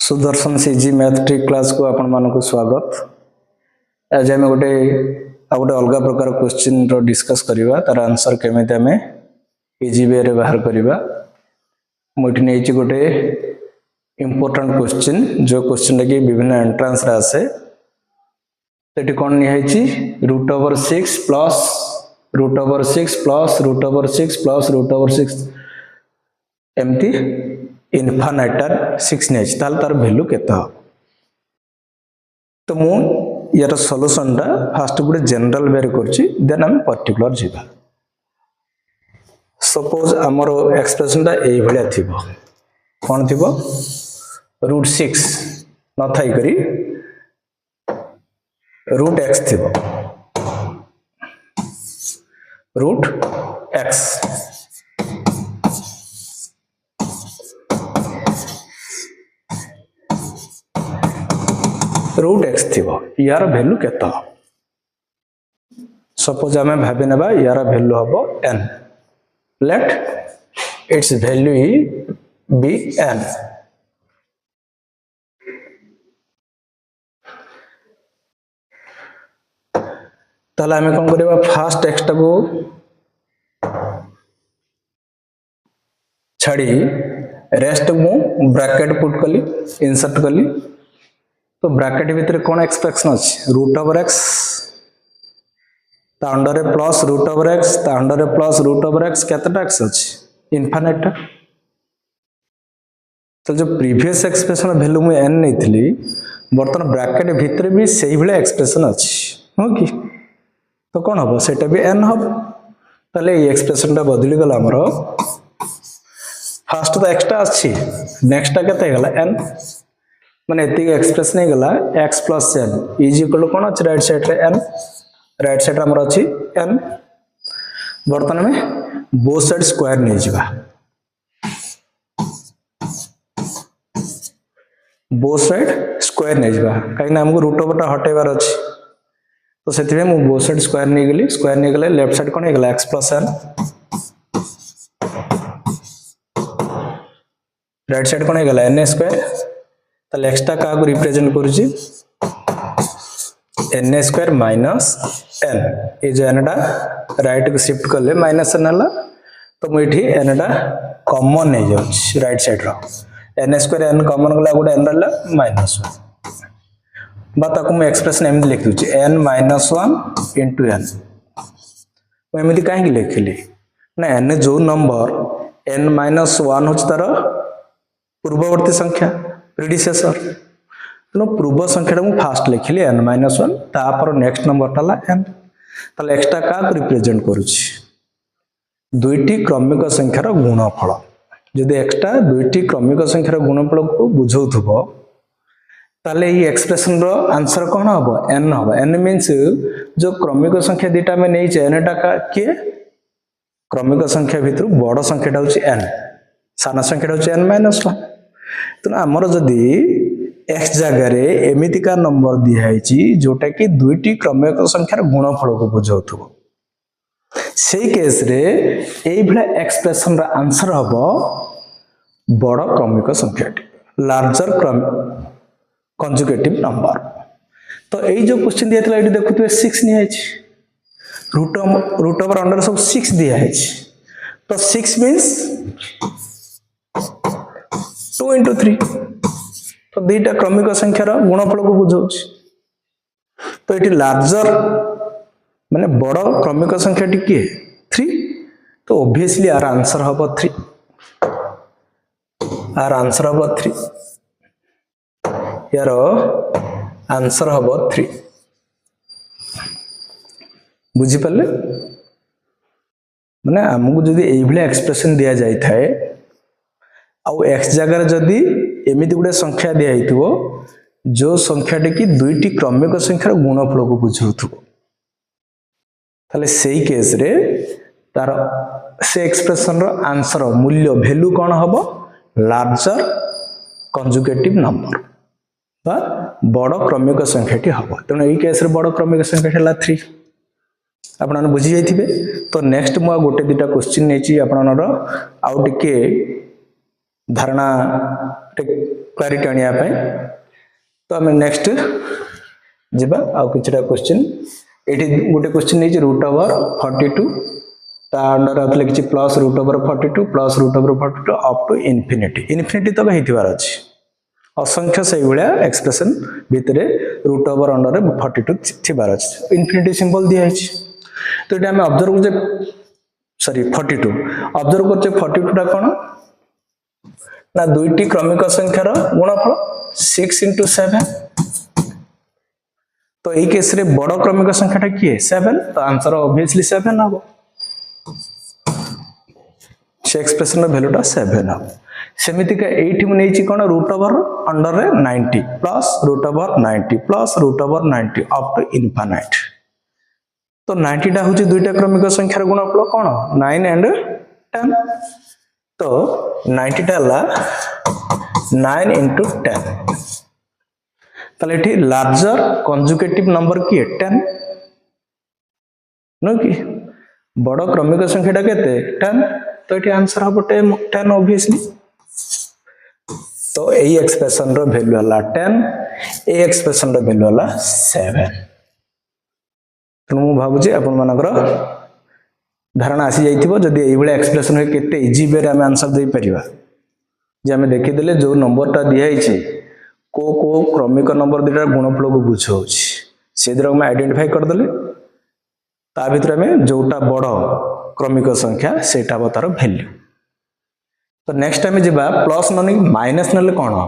Sudarshan CG math trick class को आपण मानक स्वागत। आज आम गोटे अलग प्रकार क्वेश्चन रो डिस्कस करवा तार आंसर केमिति आम इजी वे रे बाहर करवा। मुझे नहीं गोटे इम्पोर्टेंट क्वेश्चन जो क्वेश्चन कि विभिन्न एंट्रांस रे आसे तो कौन निहाई √6 प्लस √6 प्लस √6 प्लस √6 एमती इनफाइनाइट 6 नहीं ताल तार वैल्यू केता हो। तो मु यार सॉल्यूशन टा फास्ट गोटे जनरल वे करछि देन हम पर्टिकुलर जीवा। सपोज हमर एक्सप्रेशन टा एई भलिया थिबो कोन थिबो √6 न थाई करी √x थिबो √x √x थिबो यार वैल्यू केता। सपोज आमे भाबी नेबा यार वैल्यू हबो n let its value be n। ताले आमे कोन करबा फास्ट x टा को छाड़ी रेस्ट मु ब्रैकेट पुट कली इंसर्ट कली तो ब्रैकेट भीतर कौन एक्सप्रेशन अच्छी √x ता अंडर प्लस √x ता अंडर प्लस √x केतटा x अच्छी इनफाइनाइट। तो जो प्रीवियस एक्सप्रेशन वैल्यू मु n नहीं थी बर्तमान ब्रैकेट भीतर भी सही भाया एक्सप्रेशन अच्छी हो कि तो कौन हम सेटा भी n हम ताले ये एक्सप्रेशन टा बदली गला हमरो फास्ट तो एक्स्ट्रा अच्छी नेक्स्ट टा केते गला n माने एति एक्सप्रेशन नहीं गला x plus n is equal to कोन अछि राइट साइड रे n राइट साइड हमर अछि n। वर्तमान में बोथ साइड स्क्वायर नहीं जिबा बोथ साइड स्क्वायर नहीं जिबा काई ना हमको रूट ओवर टा हटेबार अछि तो सेति में मु बोथ साइड स्क्वायर नहीं गले लेफ्ट साइड कोन गला x plus n right side कोन गला n स्क्वायर ताले एक्स्ट्रा का को रिप्रेजेंट करूची n स्क्वायर माइनस n ए जो n टा राइट को शिफ्ट करले माइनस n हला तो मुठी n टा कॉमन नहीं जाउछ राइट साइड रो n स्क्वायर n कॉमन गला गोटे n रहला -1 बा ताको मैं एक्सप्रेशन एम लिख दूची n -1 * n मैं एमिति काहे कि लिखली ना n जो नंबर n -1 होच तार पूर्ववर्ती संख्या प्रीडिसेसर तो पूर्व संख्या मु फास्ट लिखली n -1 तापर नेक्स्ट नंबर ताला n ताले एक्स्ट्रा का रिप्रेजेंट करूची दुईटी क्रमिक संख्यार गुणफल जदि एक्स्ट्रा दुईटी क्रमिक संख्यार गुणफल को बुझौथबो ताले ये एक्सप्रेशन रो आंसर कोन हबो n हबो। n मींस जो क्रमिक संख्या दीटा में नै छै n टा के क्रमिक संख्या भितर बड़ संख्याटा होची n साना संख्याटा होची n -1 तो आमर जदि x जगह रे एमिति का नंबर दिया है जोटा कि दुईटी क्रमिक संख्यार गुणफल को बुझौथबो सेही केस रे एई भला एक्सप्रेशन रा आंसर हबो बड़ क्रमिक संख्याटी लार्जर कंजुगेटिव नंबर। तो एई जो क्वेश्चन दिया एटी देखुतबे 6 नि है रूट ओवर अंडर सब 6 दिया है तो 6 मींस 2 * 3 तो दुईटा क्रमिक संख्यार गुणफल को बुझौछ तो एटी लार्जर माने बड़ क्रमिक संख्याटी के 3 तो ऑब्वियसली आर आंसर हबो 3 आर आंसर हबो 3 यार आंसर हबो 3 बुझी पल्ले माने हमकु जदी एई भले एक्सप्रेशन दिया जाय थाए आ x जगह जदी एमिति गुडे संख्या दिया हितबो जो संख्याटी की दुईटी क्रमिक संख्यार गुणफल को बुझौथबो ताले सेही केस रे तार से एक्सप्रेशन रो आंसर मूल्य वैल्यू कोन हबो लार्जर कंजुगेटिव नंबर बा बड़ क्रमिक संख्याटी हबो। तने एई केस रे बड़ क्रमिक संख्या हला 3 आपण बुझी जाइथिबे। तो नेक्स्ट मु गोटे दिटा क्वेश्चन नेची आपण आउ टिके धारणा क्लारिटी आनिया पे तो आम नेक्स्ट जीवा आउ किछटा क्वेश्चन एठी गोटे क्वेश्चन नै रूट ओवर 42 ता अंडर आतले किछि plus root over 42 plus root over 42 up to infinity infinity तक हेतिवार अछि असंख्य से भलिया एक्सप्रेशन भितरे रूट ओवर अंडर 42 थिबार अछि इन्फिनिटी सिंबल दिया अछि तो एटा हम ऑब्जर्व जे सॉरी 42 ऑब्जर्व करछे 42 टा कोन ना दुईटी क्रमिक संख्यार गुणफल 6 into 7 तो এই केस रे बड़ क्रमिक संख्याटा किए 7 तो आंसर ऑब्वियसली 7 हबो से एक्सप्रेशन रो वैल्यूटा 7 हबो सेमिति का एठी मु नेछि कोन रूट ओवर अंडर रे 90 plus root over 90 plus root over 90 up to infinite तो 90 टा होची दुईटा क्रमिक संख्यार गुणफल कोन 9 एंड 10 तो 90 टा ला 9 into 10 ताले एठी लार्जर कंजुगेटिव नंबर की 10 नो की बड़ क्रमिक संख्याटा केते 10 तो एठी आंसर हबो 10 ऑब्वियसली तो एई एक्सप्रेशन रो वैल्यू हला 10 ए एक्सप्रेशन रो वैल्यू हला 7 तो मु भाबु जे आपन मानकर धारणा आसी जाइथिबो जदी एई बळे एक्सप्रेशन होय केते इजी वे रे हम आंसर देई परिबा जे हमें देखि देले जो नंबरटा दिया हिची को क्रमिक नंबर दिटा गुणफल को बुझाउछि से द्वारा हम आइडेंटिफाई कर देले ता भितर में जोटा बड़ क्रमिक संख्या सेटा बतार वैल्यू तो नेक्स्ट टाइम जेबा प्लस ननि माइनस नले कोन हो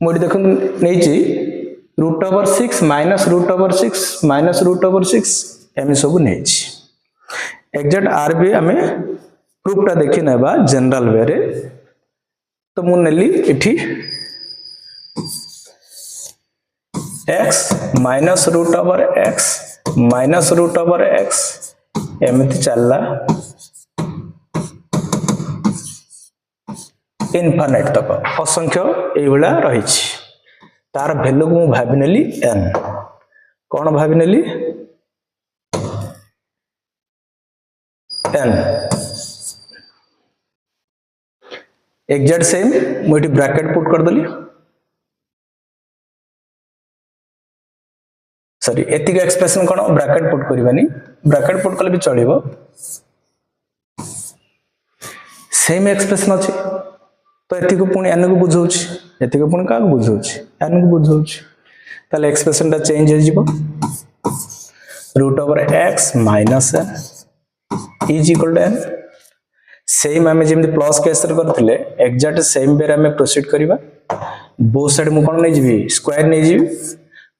मोडी देखन नेछि root over 6 minus root over 6 minus root over 6 एमि सब नेछि एग्जैक्ट आर भी हमें प्रूफ टा देखि नेबा जनरल वे रे तो मु नेली इठी x minus root over x minus root over x एमिति चलला इनफिनिट तक असंख्य एई भला रही छी तार वैल्यू को मु भाबी नेली n कोन भाबी नेली n एग्जैक्ट सेम मुझे ब्रैकेट पुट कर दली सॉरी एतिक एक्सप्रेशन कोन ब्रैकेट पुट करबानी ब्रैकेट पुट कले भी चलिबो सेम एक्सप्रेशन अछि तो एतिक पुनी एन को बुझौछि एतिक पुनी का को बुझौछि एन को बुझौछि ताले एक्सप्रेशन ता चेंज हो जिवो root over x minus n is equal to n same आमे जेमि प्लस केस रे करथिले एग्जैक्ट सेम वे आमे प्रोसीड करिबा बोथ साइड मु कोन नै जिवि स्क्वायर नै जिवि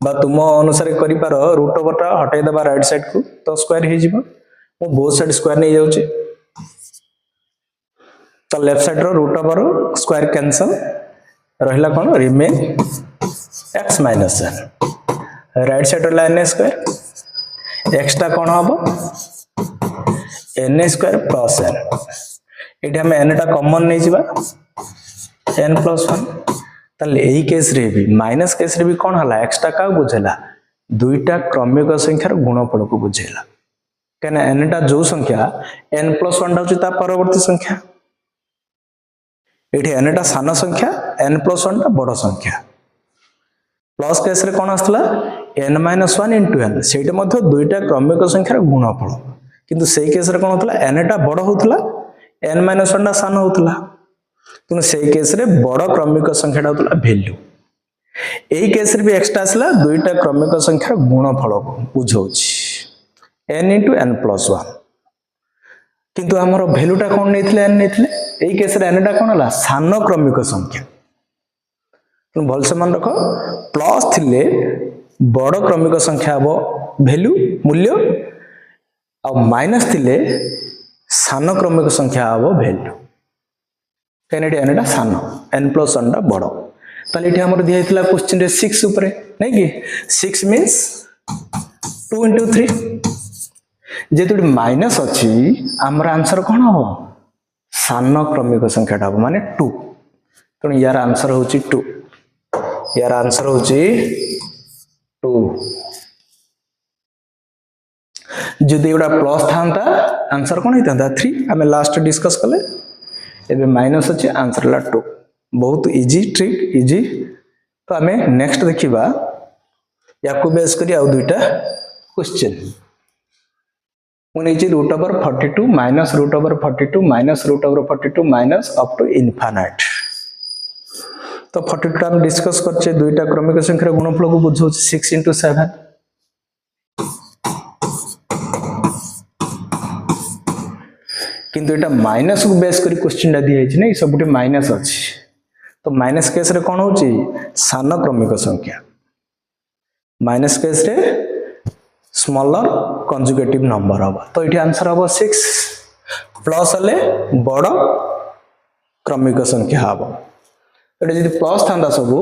बा तुम अनुसार करि पारो रूट ओवर टा हटाई दबा राइट साइड को तो स्क्वायर हे जिवो मु बोथ साइड स्क्वायर नै जाउची तो लेफ्ट साइड रो रूट ओवर स्क्वायर कैंसल रहिला कोन remain x minus n right side रो n स्क्वायर x टा कोन हबो n स्क्वायर प्लस n एठी हम n टा कॉमन नै जिबा n प्लस 1 तले एही केस रे भी माइनस केस रे भी कोन हला x टा का बुझेला दुईटा क्रमिक संख्यार गुणफल को बुझेला केना n टा जो संख्या n प्लस 1 होची ता परवर्ती संख्या एठी n टा सान संख्या n प्लस 1 टा बड़ संख्या प्लस केस रे कोन आस्तला n माइनस 1 into n सेटा मध्ये दुईटा क्रमिक संख्यार गुणफल किंतु सेही केस रे कोन होतला n टा बड़ होतला n माइनस 1 टा सान होतला किंतु सेही केस रे बड़ क्रमिक संख्याटा होतला वैल्यू एही केस रे भी एक्स्ट्रा आसला दुईटा क्रमिक संख्यार गुणफल बुझौछि n into n plus 1 किंतु हमर वैल्यूटा कोन नेथिले n नेथिले एही केस रे n टा कोन हला सान क्रमिक संख्या तुम भल से मन रखो प्लस थिले बड़ क्रमिक संख्या हबो वैल्यू मूल्य और माइनस थिले सान क्रमिक संख्या हबो वैल्यू केनेटी एनटा सान n प्लस 1 टा बड़ ताले एठी हमर दिया हितला क्वेश्चन रे 6 ऊपर नै कि 6 मींस 2 into 3 जेतुडी माइनस अछि हमर आंसर कोन हो सान क्रमिक संख्याटा हबो माने 2 तण यार आंसर होची 2 यार आंसर होची 2 जदि एटा प्लस थांता आंसर कोन हितांता 3 हमें लास्ट डिस्कस कले एबे माइनस अछि आंसर ला 2 बहुत इजी ट्रिक इजी। तो आम नेक्स्ट देखा या बेस कर दुईटा क्वेश्चन मुझे root over 42 minus root over 42 minus root over 42 minus up to infinite. तो 42 आम डिस्कस करछे दुईटा क्रमिक संख्यार गुणफल को बुझाऊ 6 into 7। किंतु एटा माइनस को बेस करी क्वेश्चन दी है ना सबुठी माइनस अच्छी। तो माइनस केस रे कौन होची सान क्रमिक संख्या माइनस केस रे स्मॉलर कंजुगेटिव नंबर हम। तो ये आंसर हम 6 प्लस हेले बड़ क्रमिक संख्या हम। ये जब प्लस था सब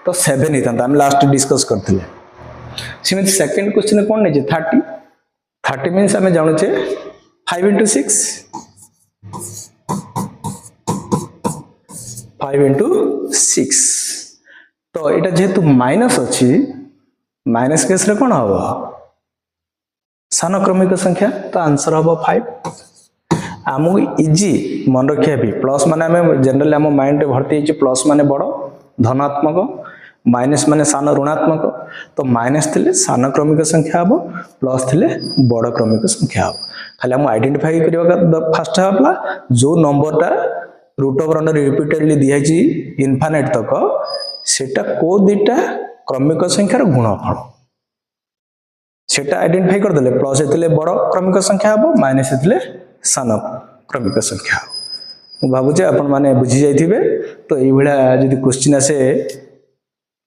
तो 7 ही था लास्ट डिस्कस करते। सेमती सेकंड क्वेश्चन कौन नहीं 30 30 मीन्स आम जानूचे 5 into 6 5 into 6। तो यहाँ जेहेतु माइनस अच्छी माइनस केस रे कौन हम सान क्रमिक संख्या। तो आंसर हम 5। आमको इजी मन रखिया भी प्लस माने आम जनरली आम माइंड भर्ती है प्लस माने बड़ धनात्मक माइनस माने सान ऋणात्मक। तो माइनस थे सान क्रमिक संख्या हम प्लस थे बड़ क्रमिक संख्या हम। खाली आम आइडेंटिफाई करवा फास्ट है जो नंबरटा रूट ओवर अंडर रिपीटेडली दिखाई इनफाइनाइट तक सेटा को दुईटा क्रमिक संख्यार गुणफल सेटा आइडेंटिफाई करदे प्लस होते बड़ क्रमिक संख्या हम माइनस होते सान क्रमिक संख्या हम। भावुचे आपण माने बुझी जाइथिबे। तो ये जदि क्वेश्चन आसे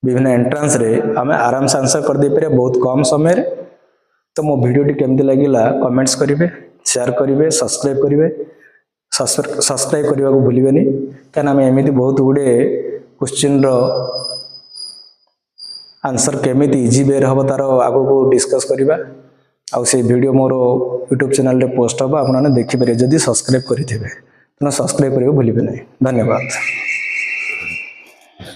विभिन्न एंट्रांस रे आमे आराम से आंसर कर दे पारे बहुत कम समय रे। तो मो वीडियो केमती लगिला कमेंट्स करेंगे शेयर करेंगे सब्सक्राइब करेंगे सब्सक्राइब करने को भूलिबेनी क्या आम एमती बहुत गुड़े क्वेश्चन आंसर केमिति इजी वे हम तार आगो को डिस्कस करवा आउ से वीडियो मोर यूट्यूब चैनल रे पोस्ट हम आपने देखिपारे जदि सब्सक्राइब करेंगे तेना सब्सक्राइब करने को भूलिबे नहीं। धन्यवाद।